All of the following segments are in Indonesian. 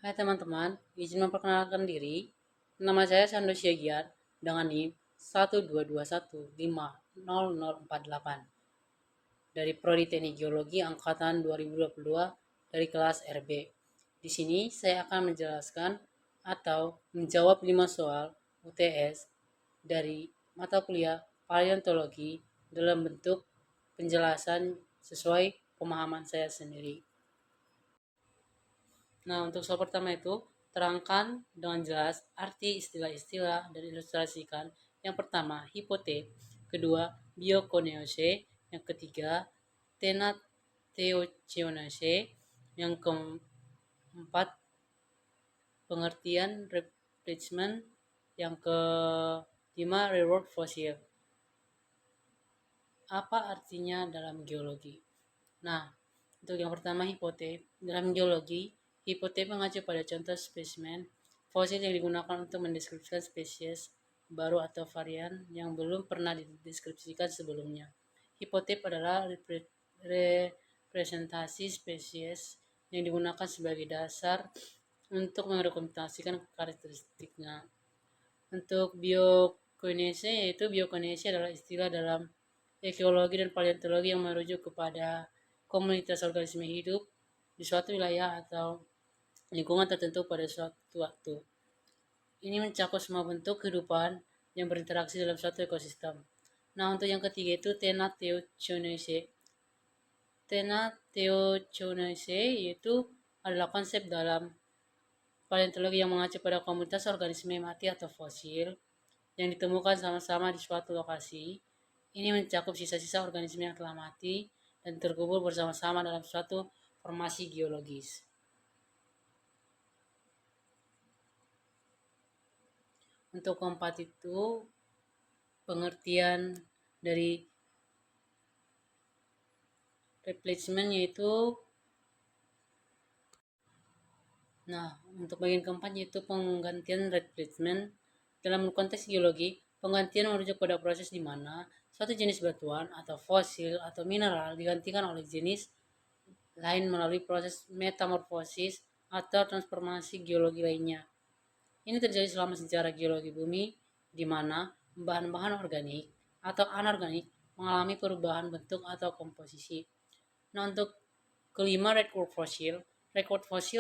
Hai teman-teman, izin memperkenalkan diri. Nama saya Sando Syagian dengan NIM 122150048 dari Prodi Teknik Geologi angkatan 2022 dari kelas RB. Di sini saya akan menjelaskan atau menjawab 5 soal UTS dari mata kuliah paleontologi dalam bentuk penjelasan sesuai pemahaman saya sendiri. Nah, untuk soal pertama itu, terangkan dengan jelas arti istilah-istilah dan ilustrasikan. Yang pertama, hipote. Kedua, biokoneose. Yang ketiga, tenatheocheonose. Yang keempat, pengertian replacement. Yang kelima, reward fossil. Apa artinya dalam geologi? Nah, untuk yang pertama hipote. Dalam geologi, hipote mengacu pada contoh spesimen fosil yang digunakan untuk mendeskripsikan spesies baru atau varian yang belum pernah dideskripsikan sebelumnya. Hipote adalah representasi spesies yang digunakan sebagai dasar untuk mendokumentasikan karakteristiknya. Untuk biokinese, yaitu biokinese adalah istilah dalam ekologi dan paleontologi yang merujuk kepada komunitas organisme hidup di suatu wilayah atau lingkungan tertentu pada suatu waktu. Ini mencakup semua bentuk kehidupan yang berinteraksi dalam suatu ekosistem. Nah, untuk yang ketiga itu tenatheogenesis. Tenatheogenesis yaitu adalah konsep dalam paleontologi yang mengacu pada komunitas organisme mati atau fosil yang ditemukan sama-sama di suatu lokasi. Ini mencakup sisa-sisa organisme yang telah mati dan terkubur bersama-sama dalam suatu formasi geologis. Untuk keempat itu, pengertian dari replacement yaitu, untuk bagian keempat yaitu penggantian replacement. Dalam konteks geologi, penggantian merujuk pada proses di mana suatu jenis batuan atau fosil atau mineral digantikan oleh jenis lain melalui proses metamorfosis atau transformasi geologi lainnya. Ini terjadi selama sejarah geologi bumi, di mana bahan-bahan organik atau anorganik mengalami perubahan bentuk atau komposisi. Nah, untuk kelima, record fosil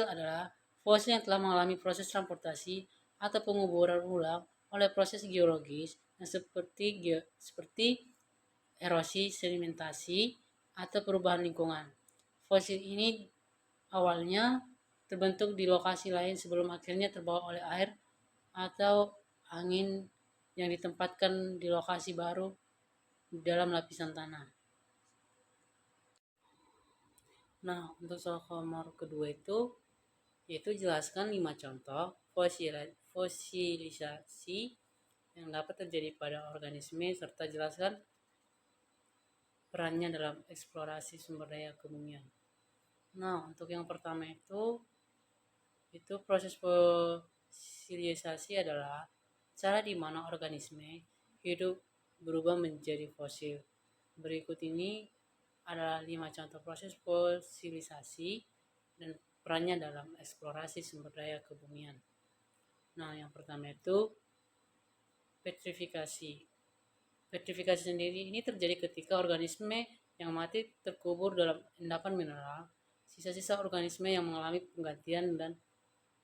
adalah fosil yang telah mengalami proses transportasi atau penguburan ulang oleh proses geologis yang seperti erosi, sedimentasi, atau perubahan lingkungan. Fosil ini awalnya terbentuk di lokasi lain sebelum akhirnya terbawa oleh air atau angin yang ditempatkan di lokasi baru di dalam lapisan tanah. Nah, untuk soal nomor kedua itu, yaitu jelaskan 5 contoh fosilisasi yang dapat terjadi pada organisme serta jelaskan perannya dalam eksplorasi sumber daya kebumian. Nah, untuk yang pertama itu proses fosilisasi adalah cara di mana organisme hidup berubah menjadi fosil. Berikut ini adalah 5 contoh proses fosilisasi dan perannya dalam eksplorasi sumber daya kebumian. Nah, yang pertama itu petrifikasi. Petrifikasi sendiri ini terjadi ketika organisme yang mati terkubur dalam endapan mineral. Sisa-sisa organisme yang mengalami penggantian dan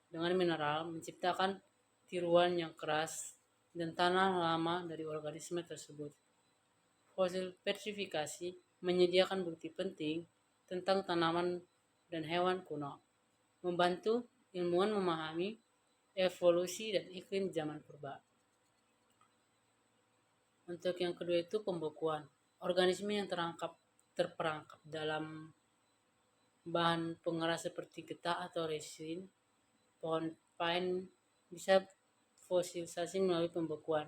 dengan mineral menciptakan tiruan yang keras dan tanah lama dari organisme tersebut. Fosil petrifikasi menyediakan bukti penting tentang tanaman dan hewan kuno, membantu ilmuwan memahami evolusi dan iklim zaman purba. Untuk yang kedua itu pembekuan. Organisme yang terperangkap dalam bahan pengeras seperti getah atau resin pohon pine bisa fosilisasi melalui pembekuan.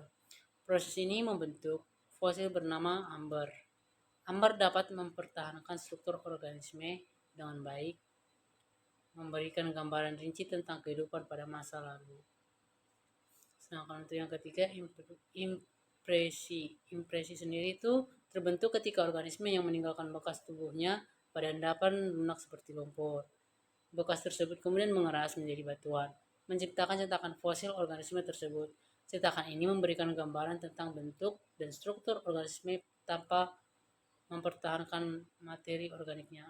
Proses ini membentuk fosil bernama amber. Amber dapat mempertahankan struktur organisme dengan baik, memberikan gambaran rinci tentang kehidupan pada masa lalu. Sedangkan untuk yang ketiga, impresi. Impresi sendiri itu terbentuk ketika organisme yang meninggalkan bekas tubuhnya pada endapan lunak seperti lumpur. Bekas tersebut kemudian mengeras menjadi batuan, menciptakan cetakan fosil organisme tersebut. Cetakan ini memberikan gambaran tentang bentuk dan struktur organisme tanpa mempertahankan materi organiknya.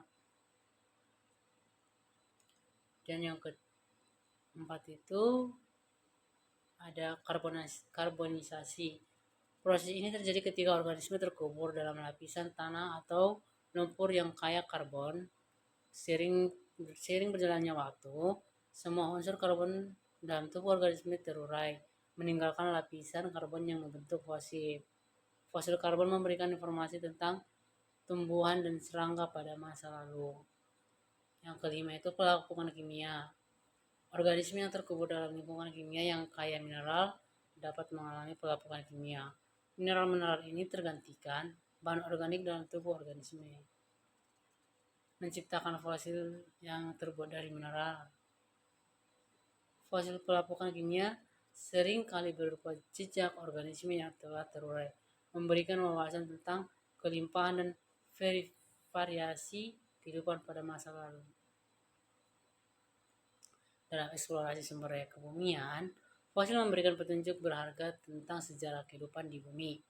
Dan yang keempat itu ada karbonisasi. Proses ini terjadi ketika organisme terkubur dalam lapisan tanah atau lumpur yang kaya karbon. Sering berjalannya waktu, semua unsur karbon dalam tubuh organisme terurai, meninggalkan lapisan karbon yang membentuk fosil. Fosil karbon memberikan informasi tentang tumbuhan dan serangga pada masa lalu. Yang kelima itu pelapukan kimia. Organisme yang terkubur dalam lingkungan kimia yang kaya mineral dapat mengalami pelapukan kimia. Mineral-mineral ini tergantikan bahan organik dalam tubuh organisme, menciptakan fosil yang terbuat dari mineral. Fosil pelapukan kimia sering kali berupa jejak organisme yang telah terurai, memberikan wawasan tentang kelimpahan dan variasi kehidupan pada masa lalu. Dalam eksplorasi sumber daya kebumian, fosil memberikan petunjuk berharga tentang sejarah kehidupan di bumi.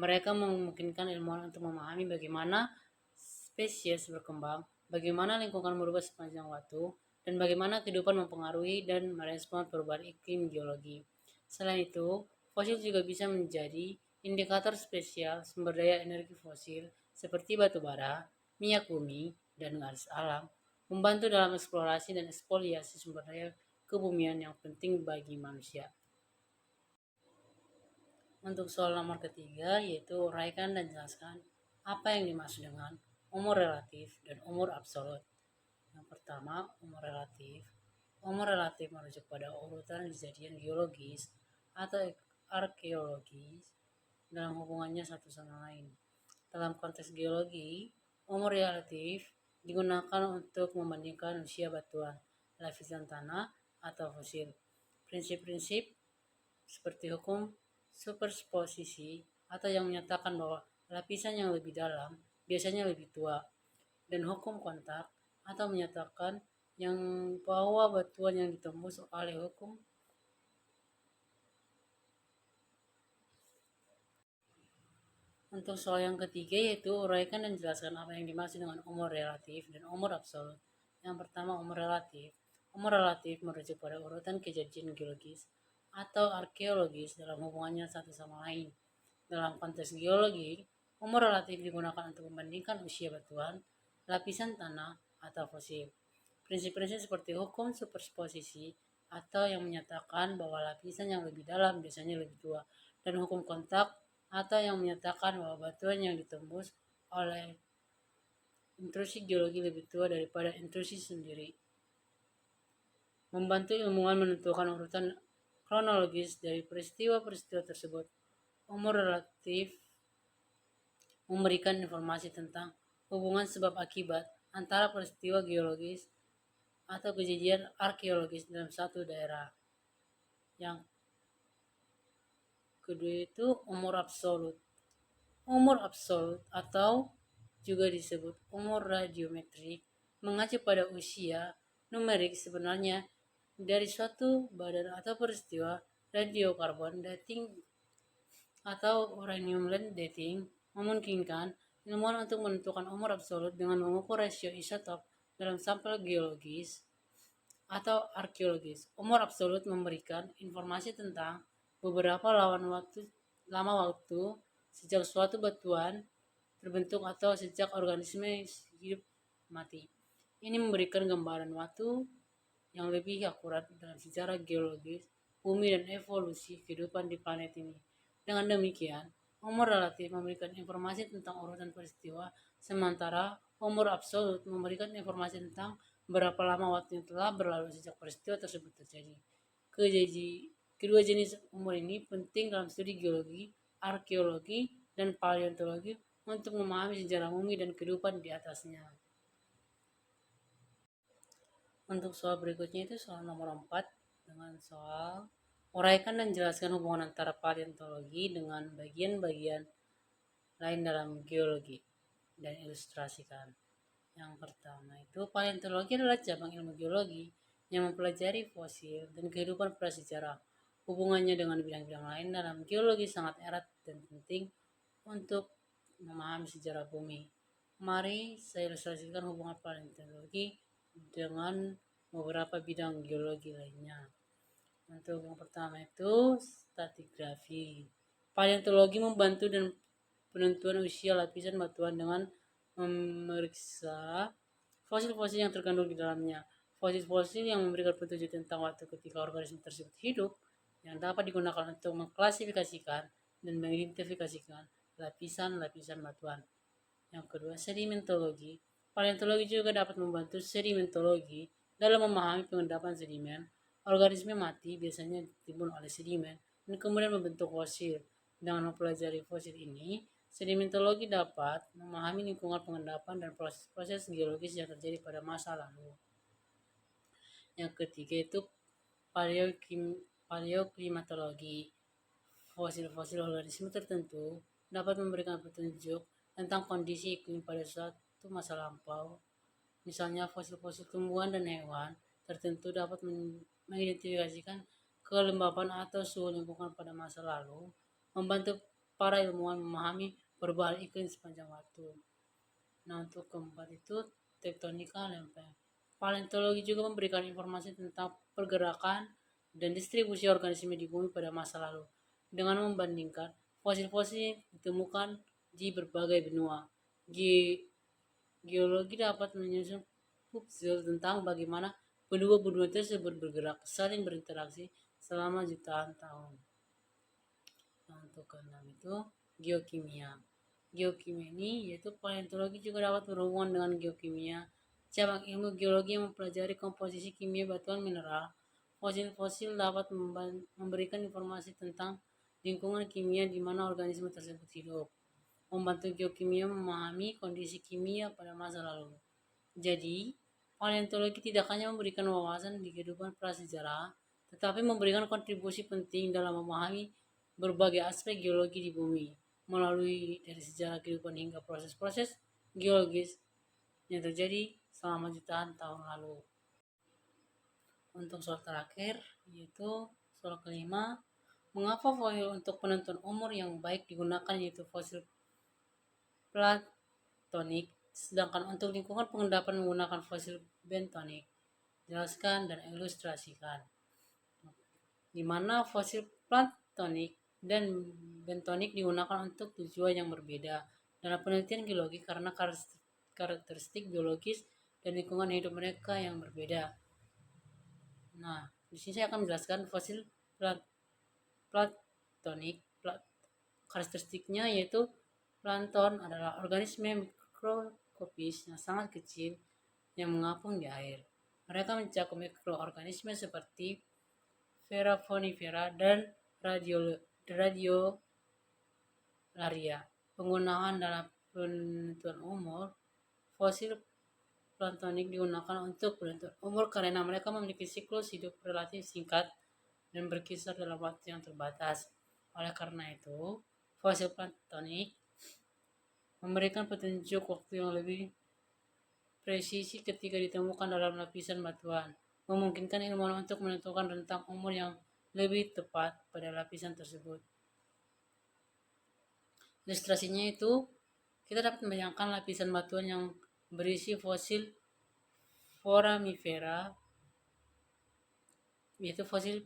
Mereka memungkinkan ilmuwan untuk memahami bagaimana spesies berkembang, bagaimana lingkungan berubah sepanjang waktu, dan bagaimana kehidupan mempengaruhi dan merespon perubahan iklim geologi. Selain itu, fosil juga bisa menjadi indikator spesial sumber daya energi fosil seperti batu bara, minyak bumi, dan gas alam, membantu dalam eksplorasi dan ekspoliasi sumber daya kebumian yang penting bagi manusia. Untuk soal nomor ketiga, yaitu uraikan dan jelaskan apa yang dimaksud dengan umur relatif dan umur absolut. Yang pertama, umur relatif. Umur relatif merujuk pada urutan kejadian geologis atau arkeologis dalam hubungannya satu sama lain. Dalam konteks geologi, umur relatif digunakan untuk membandingkan usia batuan, lapisan tanah, atau fosil. Prinsip-prinsip seperti hukum superposisi atau yang menyatakan bahwa lapisan yang lebih dalam biasanya lebih tua, dan hukum kontak atau menyatakan yang bahwa batuan yang ditembus oleh hukum Untuk soal yang ketiga, yaitu uraikan dan jelaskan apa yang dimaksud dengan umur relatif dan umur absolut. Yang pertama, umur relatif. Umur relatif merujuk pada urutan kejadian geologis atau arkeologis dalam hubungannya satu sama lain. Dalam konteks geologi, umur relatif digunakan untuk membandingkan usia batuan, lapisan tanah, atau fosil. Prinsip-prinsip seperti hukum superposisi atau yang menyatakan bahwa lapisan yang lebih dalam biasanya lebih tua, dan hukum kontak atau yang menyatakan bahwa batuan yang ditembus oleh intrusi geologi lebih tua daripada intrusi sendiri. Membantu ilmuwan menentukan urutan kronologis dari peristiwa-peristiwa tersebut. Umur relatif memberikan informasi tentang hubungan sebab akibat antara peristiwa geologis atau kejadian arkeologis dalam satu daerah. Yang kedua itu umur absolut. Umur absolut atau juga disebut umur radiometrik mengacu pada usia numerik sebenarnya dari suatu badan atau peristiwa. Radiokarbon dating atau uranium dating memungkinkan ilmuwan untuk menentukan umur absolut dengan mengukur rasio isotop dalam sampel geologis atau arkeologis. Umur absolut memberikan informasi tentang beberapa lama waktu sejak suatu batuan terbentuk atau sejak organisme hidup mati. Ini memberikan gambaran waktu yang lebih akurat dalam sejarah geologis bumi dan evolusi kehidupan di planet ini. Dengan demikian, umur relatif memberikan informasi tentang urutan peristiwa, sementara umur absolut memberikan informasi tentang berapa lama waktu yang telah berlalu sejak peristiwa tersebut terjadi. Kedua jenis umur ini penting dalam studi geologi, arkeologi, dan paleontologi untuk memahami sejarah bumi dan kehidupan di atasnya. Untuk soal berikutnya itu soal nomor 4 dengan soal uraikan dan jelaskan hubungan antara paleontologi dengan bagian-bagian lain dalam geologi dan ilustrasikan. Yang pertama itu paleontologi adalah cabang ilmu geologi yang mempelajari fosil dan kehidupan prasejarah. Hubungannya dengan bidang-bidang lain dalam geologi sangat erat dan penting untuk memahami sejarah bumi. Mari saya ilustrasikan hubungan paleontologi dengan beberapa bidang geologi lainnya. Untuk yang pertama itu stratigrafi. Paleontologi membantu dan penentuan usia lapisan batuan dengan memeriksa fosil-fosil yang terkandung di dalamnya. Fosil-fosil yang memberikan petunjuk tentang waktu ketika organisme tersebut hidup yang dapat digunakan untuk mengklasifikasikan dan mengidentifikasikan lapisan-lapisan batuan. Yang kedua, sedimentologi. Paleontologi juga dapat membantu sedimentologi dalam memahami pengendapan sedimen. Organisme mati biasanya ditimbun oleh sedimen dan kemudian membentuk fosil. Dengan mempelajari fosil ini, sedimentologi dapat memahami lingkungan pengendapan dan proses-proses geologis yang terjadi pada masa lalu. Yang ketiga itu paleoklimatologi. Fosil-fosil organisme tertentu dapat memberikan petunjuk tentang kondisi iklim pada suatu masa lampau. Misalnya fosil-fosil tumbuhan dan hewan tertentu dapat mengidentifikasikan kelembapan atau suhu lingkungan pada masa lalu, membantu para ilmuwan memahami perubahan iklim sepanjang waktu. Nah, untuk keempat itu tektonika lempeng. Paleontologi juga memberikan informasi tentang pergerakan dan distribusi organisme di bumi pada masa lalu dengan membandingkan fosil-fosil yang ditemukan di berbagai benua. Geologi dapat menyusun puzzle tentang bagaimana benua-benua tersebut bergerak, saling berinteraksi selama jutaan tahun. Nah, untuk keenam itu geokimia. Geokimia ini yaitu paleontologi juga dapat berhubungan dengan geokimia, cabang ilmu geologi yang mempelajari komposisi kimia batuan mineral. Fosil-fosil dapat memberikan informasi tentang lingkungan kimia di mana organisme tersebut hidup, membantu geokimia memahami kondisi kimia pada masa lalu. Jadi, paleontologi tidak hanya memberikan wawasan di kehidupan prasejarah, tetapi memberikan kontribusi penting dalam memahami berbagai aspek geologi di bumi, melalui dari sejarah kehidupan hingga proses-proses geologis yang terjadi selama jutaan tahun lalu. Untuk soal terakhir, yaitu soal kelima, mengapa fosil untuk penentuan umur yang baik digunakan yaitu fosil platonik, sedangkan untuk lingkungan pengendapan menggunakan fosil bentonik? Jelaskan dan ilustrasikan. Di mana fosil platonik dan bentonik digunakan untuk tujuan yang berbeda dalam penelitian geologi karena karakteristik biologis dan lingkungan hidup mereka yang berbeda. Nah, di sini saya akan menjelaskan fosil platonik. Karakteristiknya yaitu plankton adalah organisme mikroskopis yang sangat kecil yang mengapung di air. Mereka mencakup mikroorganisme seperti Foraminifera dan Radiolaria. Penggunaan dalam penentuan umur fosil plantonik digunakan untuk penentuan umur karena mereka memiliki siklus hidup relatif singkat dan berkisar dalam waktu yang terbatas. Oleh karena itu, fosil plantonik memberikan petunjuk waktu yang lebih presisi ketika ditemukan dalam lapisan batuan, memungkinkan ilmuwan untuk menentukan rentang umur yang lebih tepat pada lapisan tersebut. Ilustrasinya itu, kita dapat membayangkan lapisan batuan yang berisi fosil Foraminifera, yaitu fosil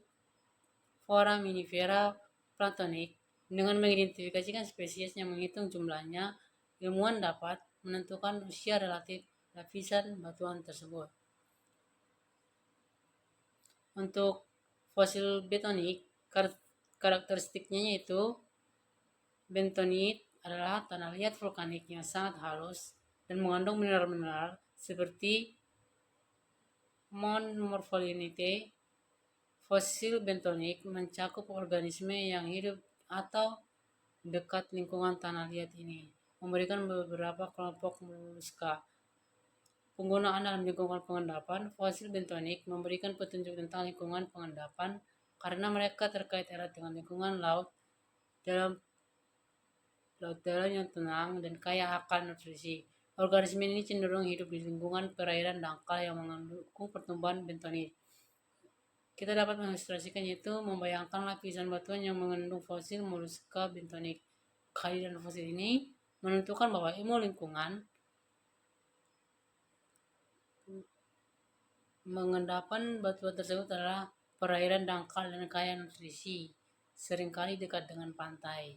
Foraminifera plantonik. Dengan mengidentifikasikan spesies yang menghitung jumlahnya, ilmuwan dapat menentukan usia relatif lapisan batuan tersebut. Untuk fosil bentonik, karakteristiknya yaitu bentonit adalah tanah liat vulkanik yang sangat halus dan mengandung mineral-mineral seperti morpholinite. Fosil bentonik mencakup organisme yang hidup atau dekat lingkungan tanah liat ini, memberikan beberapa kelompok moluska. Penggunaan dalam lingkungan pengendapan, fosil bentonik memberikan petunjuk tentang lingkungan pengendapan karena mereka terkait erat dengan lingkungan laut dalam yang tenang dan kaya akan nutrisi. Organisme ini cenderung hidup di lingkungan perairan dangkal yang mendukung pertumbuhan bentonit. Kita dapat mengilustrasikan yaitu membayangkan lapisan batuan yang mengandung fosil moluska bentonik. Kehadiran fosil ini menentukan bahwa ilmu lingkungan mengendapan batuan tersebut adalah perairan dangkal dan kaya nutrisi, seringkali dekat dengan pantai.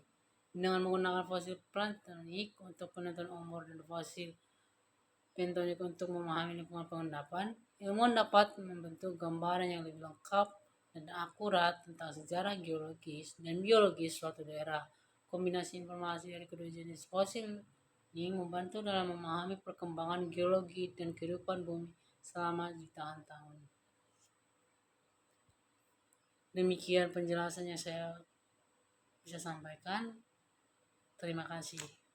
Dengan menggunakan fosil planktonik untuk penentuan umur dan fosil bentonik untuk memahami lingkungan pengendapan, ilmuwan dapat membentuk gambaran yang lebih lengkap dan akurat tentang sejarah geologis dan biologis suatu daerah. Kombinasi informasi dari kedua jenis fosil ini membantu dalam memahami perkembangan geologi dan kehidupan bumi selama jutaan tahun. Demikian penjelasannya saya bisa sampaikan. Terima kasih.